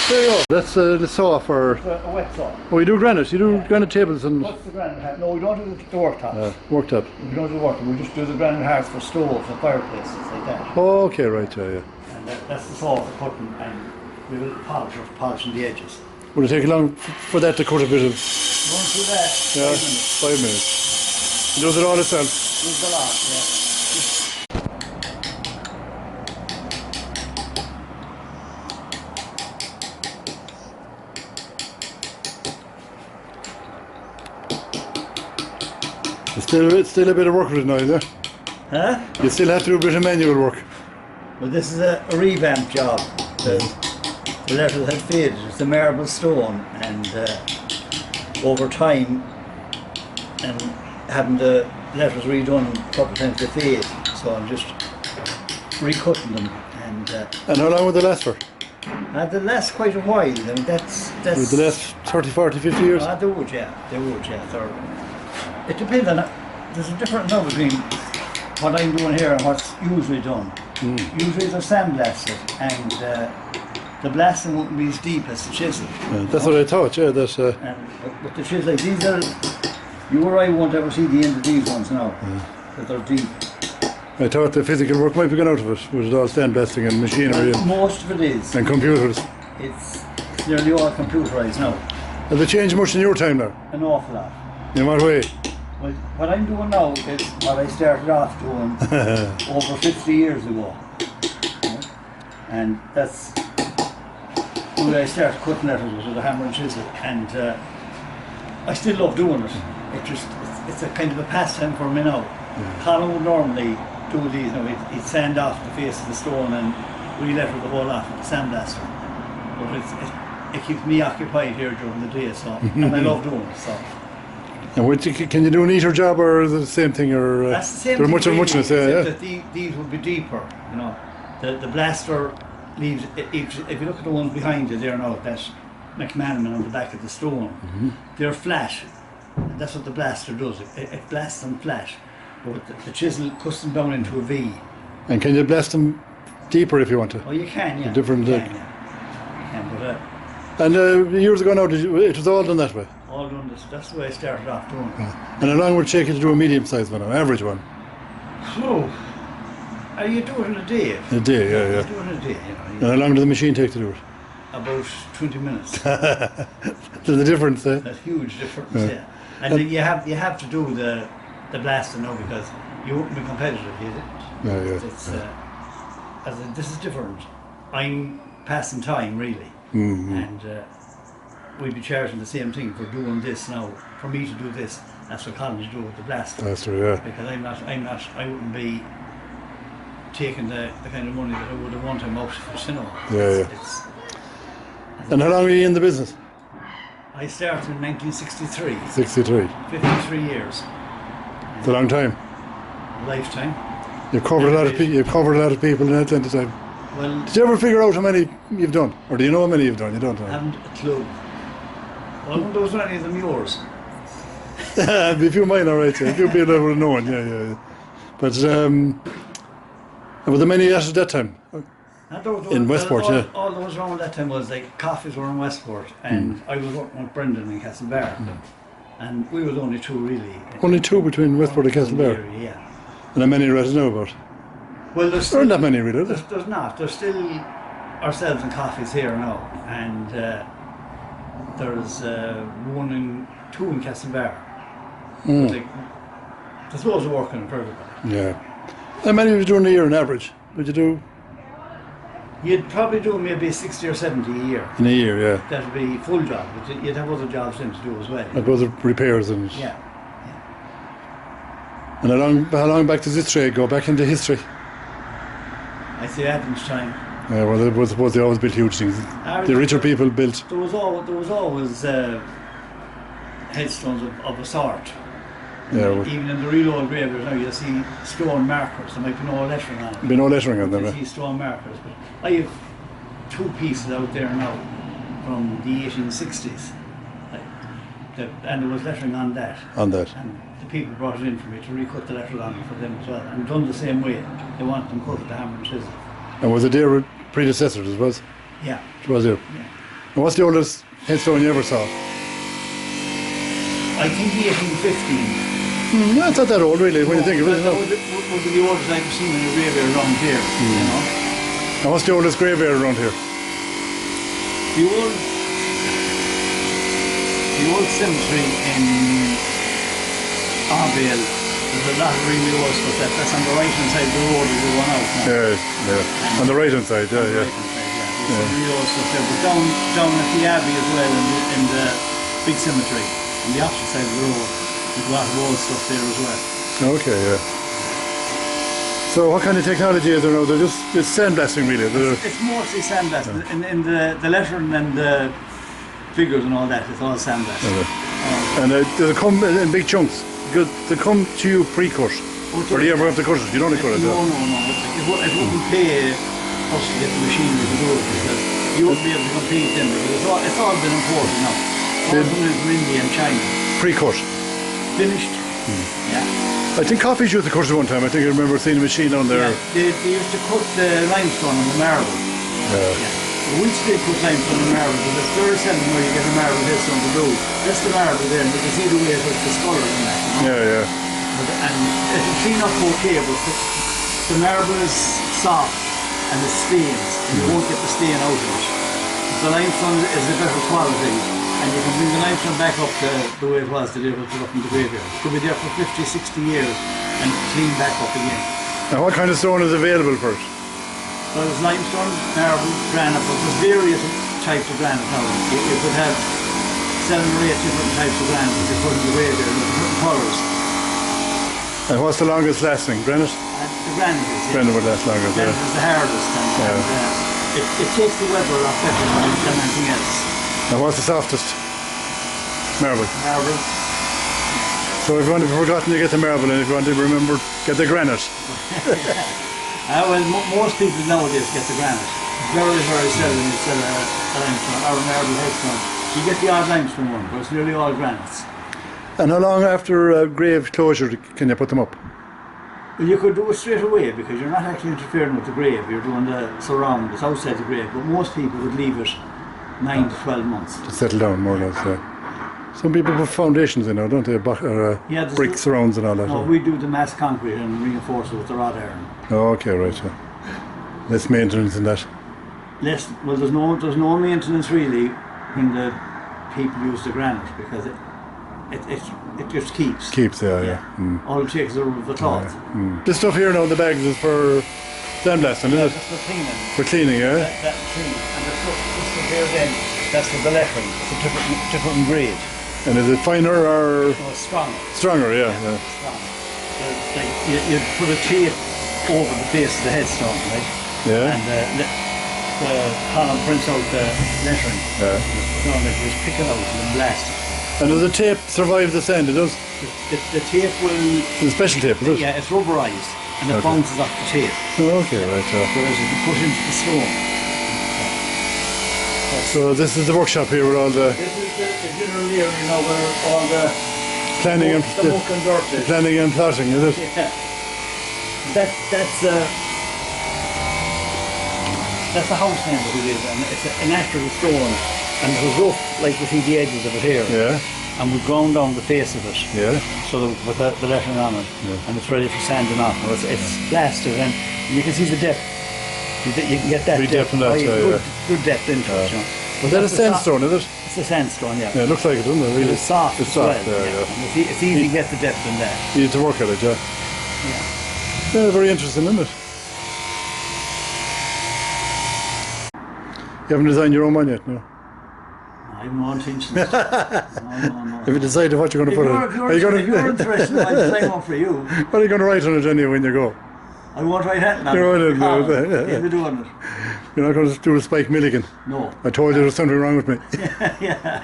There you go. That's the saw for... A wet saw. Oh, you do granite? You do granite tables and... What's the granite heart? No, we don't do the worktops. Worktop. We don't do the worktop, we just do the granite hearts for stoves and fireplaces like that. Oh, okay, right, yeah. And that's the saw for cutting, and we will polishing the edges. Will it take long for that to cut a bit of... We won't do that. Yeah, 5 minutes. 5 minutes. He does it all himself. Does a lot, yeah. It's still a bit of work with it now, is there? Huh? You still have to do a bit of manual work. Well, this is a revamp job. The letters had faded. It's a marble stone, and over time, and having the letters redone a couple of times, they fade. So I'm just recutting them. And how long will they last for? they last quite a while. I mean, that's. Will they last 30, 40, 50 years? They would, yeah. It depends on. There's a difference now between what I'm doing here and what's usually done. Usually they're sandblasted, and the blasting wouldn't be as deep as the chisel. That's what I thought, yeah. That's, And with the chisel, these are, you or I won't ever see the end of these ones now, because they're deep. I thought the physical work might be gone out of it, with it all sandblasting and machinery Most of it is. and computers. It's nearly all computerised now. Have they changed much in your time now? An awful lot. In what way? Well, what I'm doing now is what I started off doing over 50 years ago. And that's the way I started cutting letters with a hammer and chisel. And I still love doing it. It's a kind of a pastime for me now. Colin would normally do these, he'd sand off the face of the stone and re-letter the whole lot with the sandblaster. But it keeps me occupied here during the day, so, and I love doing it. So. And can you do an eater job, or is it the same thing? Or that's the same thing. Much Really, muchness, yeah. That these would be deeper, The blaster leaves. If you look at the ones behind you there now, that McManaman on the back of the stone, they're flat. And that's what the blaster does. It blasts them flat, but the chisel cuts them down into a V. And can you blast them deeper if you want to? Oh, you can, yeah. Different. You can, but. And years ago now, it was all done that way. All done this. That's the way I started off doing it. And how long would it take you to do a medium-sized one, an average one? Oh, you do it in a day. A day, yeah. You do it in a day, And how long does the machine take to do it? About 20 minutes. There's a difference, eh? A huge difference, yeah. And then you have to do the blasting now, because you wouldn't be competitive, you didn't. This is different. I'm passing time, really. And we'd be charging the same thing for doing this now. For me to do this, that's what Colin to do with the blasting. That's true, yeah. Because I wouldn't be taking the kind of money that I would have one time out for cinema. And how long were you in the business? I started in 1963. 63. 53 years. It's a long time. Lifetime. You've covered a lot of people in that length of time. Well, did you ever figure out how many you've done? Or do you know how many you've done? You don't know? I haven't a clue. Well, there wasn't any of them yours. There'd be a few mine, all right. A few people I would have known, yeah. But were there many at that time? In Westport, all that was around that time was like coffees were in Westport, and I was working with Brendan in Castlebar, and we were the only two really. Only two between Westport and Castlebar? Yeah. And how many residents know about? Well, there aren't that many really, there's not. There's still ourselves and coffees here now, and there's two in Castlebar. There's loads of work in it for everybody. Yeah. How many were you doing a year on average? Would you do? You'd probably do maybe 60 or 70 a year. In a year, yeah. That'd be full job, but you'd have other jobs then to do as well. Like other repairs and... Yeah. And how long back does this trade go? Back into history? I say Adam's time. Yeah, well, I suppose they always built huge things. The richer people built. There was always headstones of a sort. Yeah, even in the real old graveyards now, you see stone markers. There might be no lettering on them. Be no lettering on them. You see stone markers. But I have two pieces out there now from the 1860s, and there was lettering on that. On that. And the people brought it in for me to recut the lettering on for them as well, and done the same way. They wanted them cut with the hammer and chisel. And was it their predecessors as well? Yeah. It was there. Yeah. And what's the oldest headstone you ever saw? I think 1815. It's not that old, really, when you think of it. That would be the oldest I've seen in a graveyard around here, you know. And what's the oldest graveyard around here? The old cemetery in Arvale, there's a lot of really old stuff. That's on the right hand side of the road as you run out now. Yeah. On the right hand side, yeah. There's some really old stuff there. But down at the Abbey as well, in the big cemetery, on the opposite side of the road, there's a lot of old stuff there as well. Okay, yeah. So what kind of technology is there now? It's sandblasting, really. It's mostly sandblasting. In the lettering and the figures and all that, it's all sandblasting. And does it come in big chunks? They come to you pre-cut? Or do you ever have to cut it? You don't cut it? No. It wouldn't pay us to get the machinery to do it, because you wouldn't be able to compete then, because it's all been imported now. All coming in from India and China. Pre-cut? Finished. Yeah. I think coffees used to cut it one time. I think I remember seeing a machine on there. Yeah, they used to cut the limestone and the marble. We still put limestone and marble, but it's very seldom where you get a marble headstone to do. That's the marble there, but you see the way it was discoloured in that. You know? Yeah. And it'll clean up okay, but the marble is soft and it stains. You won't get the stain out of it. The limestone is a better quality, and you can bring the limestone back up to the way it was to be able to put up in the graveyard. It could be there for 50, 60 years and clean back up again. And what kind of stone is available for it? Well, there's limestone, marble, granite, but there's various types of granite now. You could have 7 or 8 different types of granite that you put in the graveyard in different colours. And what's the longest lasting? Granite? And the granite is, yeah. Granite would last longer, Granite is the hardest, and it takes the weather a lot better than anything else. And what's the softest? Marble. Marble. So if you want to be forgotten, you get the marble, and if you want to be remembered, get the granite. Well, most people nowadays get the granite. Very, very seldom you sell a limestone or a marble headstone. You get the odd limestone one, but it's nearly all granites. And how long after grave closure can you put them up? Well, you could do it straight away, because you're not actually interfering with the grave. You're doing the surround, it's outside the grave. But most people would leave it 9 to 12 months. To settle down, more or less, yeah. Some people put foundations in now, don't they? Brick surrounds and all that. No, we do the mass concrete and reinforce it with the wrought iron. Oh, okay, right. Yeah. Less maintenance in that. Well, there's no maintenance really when the people use the granite, because it just keeps. Keeps, yeah. All it takes is the cloth. This stuff here now in the bags is for sandblasting, is it? That's for cleaning. For cleaning, yeah? That clean. And the stuff here then, that's for the lettering. It's a different grade. And is it finer or? No, it's stronger. Stronger, yeah. Stronger. You put a tape over the face of the headstone, right? Yeah. And the column prints out the lettering. Yeah. You just pick it out and blast it. And does the tape survive the sand? It does? The tape will... It's a special tape, is it? Yeah, it's rubberized and it bounces off the tape. Oh, okay, right. Whereas if you put into the stone. So this is the workshop here with all the... This is the general area, you know, where all the... Planning and... The muck and dirt is. Planning and plotting, is it? Yeah. That's the house name that we live in. It's a natural stone. And it was rough, like you see the edges of it here. Yeah. And we've ground down the face of it. Yeah. So that with the lettering on it. Yeah. And it's ready for sanding off. Well, it's blasted, and you can see the depth. You can get that Pretty depth. in that, Good depth into it. You know. Is that a sandstone, is it? It's a sandstone, yeah. Yeah, it looks like it, doesn't it? Really? It's soft. It's as soft, well, yeah. And it's easy to get the depth in there. You need to work at it, yeah. Yeah, very interesting, isn't it? You haven't designed your own one yet, no? I have no intentions. No. Have you decided what you're going to put on? If you're interested, I'll design one for you. What are you going to write on it anyway when you go? I won't write that now. You're doing it. You're not going to do a Spike Milligan? No. I told you there was something wrong with me. Yeah.